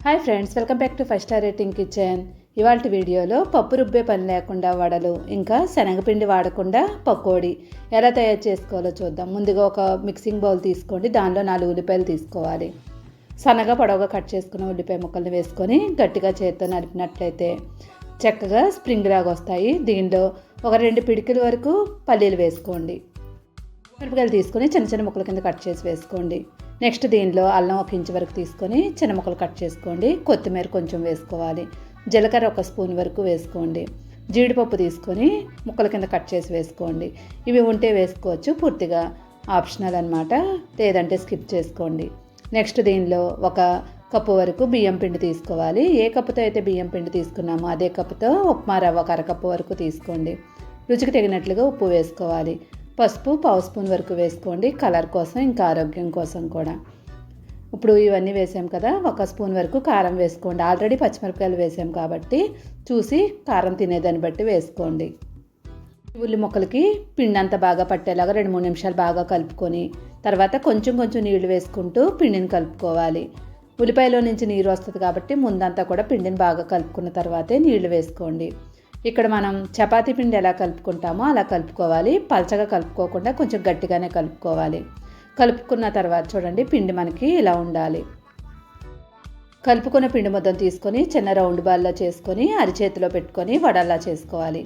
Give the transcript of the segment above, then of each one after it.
Hi friends, welcome back to 5 star rating kitchen. ఇవాళ వీడియోలో పప్పు రుబ్బే పని లేకుండా వడలు ఇంకా శనగపిండి వాడకుండా పకోడీ ఎలా తయారు చేసుకోవాలో చూద్దాం. ముందుగా ఒక మిక్సింగ్ బౌల్ తీసుకోండి. దానిలో 4 ఉల్లిపాయలు తీసుకోవాలి. సన్నగా పొడవుగా కట్ చేసుకున్న ఉల్లిపాయ ముక్కల్ని వేసుకొని గట్టిగా చేత్తో నలిపినట్లయితే చక్కగా స్ప్రింగ్ లాగా వస్తాయి. దీనిలో ఒక 2 పిడికిల వరకు పల్లీలు వేసుకోండి. మిరపకాయలు తీసుకొని చిన్న చిన్న ముక్కల కింద కట్ చేసి వేసుకోండి. నెక్స్ట్ దీనిలో అల్లం 1 ఇంచు వరకు తీసుకొని చిన్న ముక్కలు కట్ చేసుకోండి. కొత్తిమీర కొంచెం వేసుకోవాలి. జీలకర్ర 1 స్పూన్ వరకు వేసుకోండి. జీడిపప్పు తీసుకొని ముక్కల కింద కట్ చేసి వేసుకోండి. ఇవి ఉంటే వేసుకోవచ్చు, పూర్తిగా ఆప్షనల్ అన్నమాట, లేదంటే స్కిప్ చేసుకోండి. నెక్స్ట్ దీనిలో 1 కప్పు వరకు బియ్యం పిండి తీసుకోవాలి. ఏ కప్పుతో అయితే బియ్యం పిండి తీసుకున్నామో అదే కప్పుతో ఉప్మా రవ్వ 1 కప్పు వరకు తీసుకోండి. రుచికి తగినట్లుగా ఉప్పు వేసుకోవాలి. పసుపు 1/2 స్పూన్ వరకు వేసుకోండి, కలర్ కోసం ఇంకా ఆరోగ్యం కోసం కూడా. ఇప్పుడు ఇవన్నీ వేసాం కదా, 1 స్పూన్ వరకు కారం వేసుకోండి. ఆల్రెడీ పచ్చిమిరపకాయలు వేసాం కాబట్టి చూసి కారం తినేదాన్ని బట్టి వేసుకోండి. ఉల్లి ముక్కలకి పిండి అంతా బాగా పట్టేలాగా 2-3 నిమిషాలు బాగా కలుపుకొని తర్వాత కొంచెం నీళ్లు వేసుకుంటూ పిండిని కలుపుకోవాలి. ఉల్లిపాయలో నుంచి నీరు వస్తుంది కాబట్టి ముందంతా కూడా పిండిని బాగా కలుపుకున్న తర్వాతే నీళ్లు వేసుకోండి. ఇక్కడ మనం చపాతీ పిండి ఎలా కలుపుకుంటామో అలా కలుపుకోవాలి. పలచగా కలుపుకోకుండా కొంచెం గట్టిగానే కలుపుకోవాలి. కలుపుకున్న తర్వాత చూడండి, పిండి మనకి ఇలా ఉండాలి. కలుపుకున్న పిండి ముద్దను తీసుకొని చిన్న రౌండ్ బాల్లో చేసుకొని అరిచేతిలో పెట్టుకొని వడల్లా చేసుకోవాలి.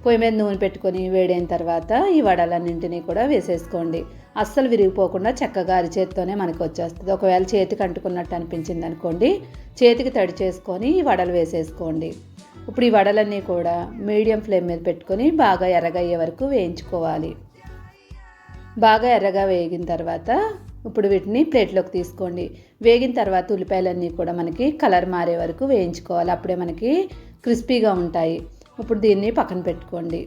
పొయ్యి మీద నూనె పెట్టుకొని వేడైన తర్వాత ఈ వడలన్నింటినీ కూడా వేసేసుకోండి. అస్సలు విరిగిపోకుండా చక్కగా అరిచేతితోనే మనకు వచ్చేస్తుంది. ఒకవేళ చేతికి అంటుకున్నట్టు అనిపించింది అనుకోండి, చేతికి తడి చేసుకొని ఈ వడలు వేసేసుకోండి. ఇప్పుడు ఈ వడలన్నీ కూడా మీడియం ఫ్లేమ్ మీద పెట్టుకొని బాగా ఎర్రగా అయ్యే వరకు వేయించుకోవాలి. బాగా ఎర్రగా వేగిన తర్వాత ఇప్పుడు వీటిని ప్లేట్లోకి తీసుకోండి. వేగిన తర్వాత ఉల్లిపాయలన్నీ కూడా మనకి కలర్ మారే వరకు వేయించుకోవాలి. అప్పుడే మనకి క్రిస్పీగా ఉంటాయి. ఇప్పుడు దీన్ని పక్కన పెట్టుకోండి.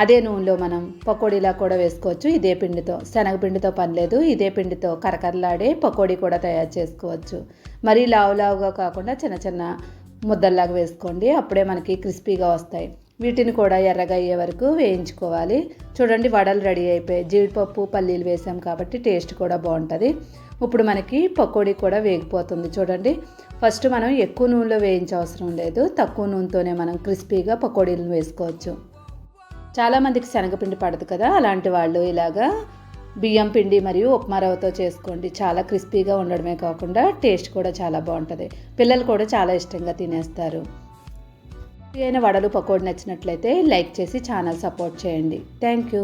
అదే నూనెలో మనం పకోడీలా కూడా వేసుకోవచ్చు. ఇదే పిండితో, శనగపిండితో పని లేదు, ఇదే పిండితో కరకరలాడే పకోడీ కూడా తయారు చేసుకోవచ్చు. మరీ లావుగా కాకుండా చిన్న ముద్దల్లాగా వేసుకోండి. అప్పుడే మనకి క్రిస్పీగా వస్తాయి. వీటిని కూడా ఎర్రగా అయ్యే వరకు వేయించుకోవాలి. చూడండి, వడలు రెడీ అయిపోయాయి. జీడిపప్పు పల్లీలు వేసాం కాబట్టి టేస్ట్ కూడా బాగుంటుంది. ఇప్పుడు మనకి పకోడీ కూడా వేగిపోతుంది. చూడండి, ఫస్ట్ మనం ఎక్కువ నూనెలో వేయించే అవసరం లేదు, తక్కువ నూనెతోనే మనం క్రిస్పీగా పకోడీలను వేసుకోవచ్చు. చాలామందికి శనగపిండి పడదు కదా, అలాంటి వాళ్ళు ఇలాగా బియ్యం పిండి మరియు ఉప్మా రవ్వతో చేసుకోండి. చాలా క్రిస్పీగా ఉండడమే కాకుండా టేస్ట్ కూడా చాలా బాగుంటుంది. పిల్లలు కూడా చాలా ఇష్టంగా తినేస్తారు. వడలు పకోడీ నచ్చినట్లయితే లైక్ చేసి ఛానల్ సపోర్ట్ చేయండి. Thank you.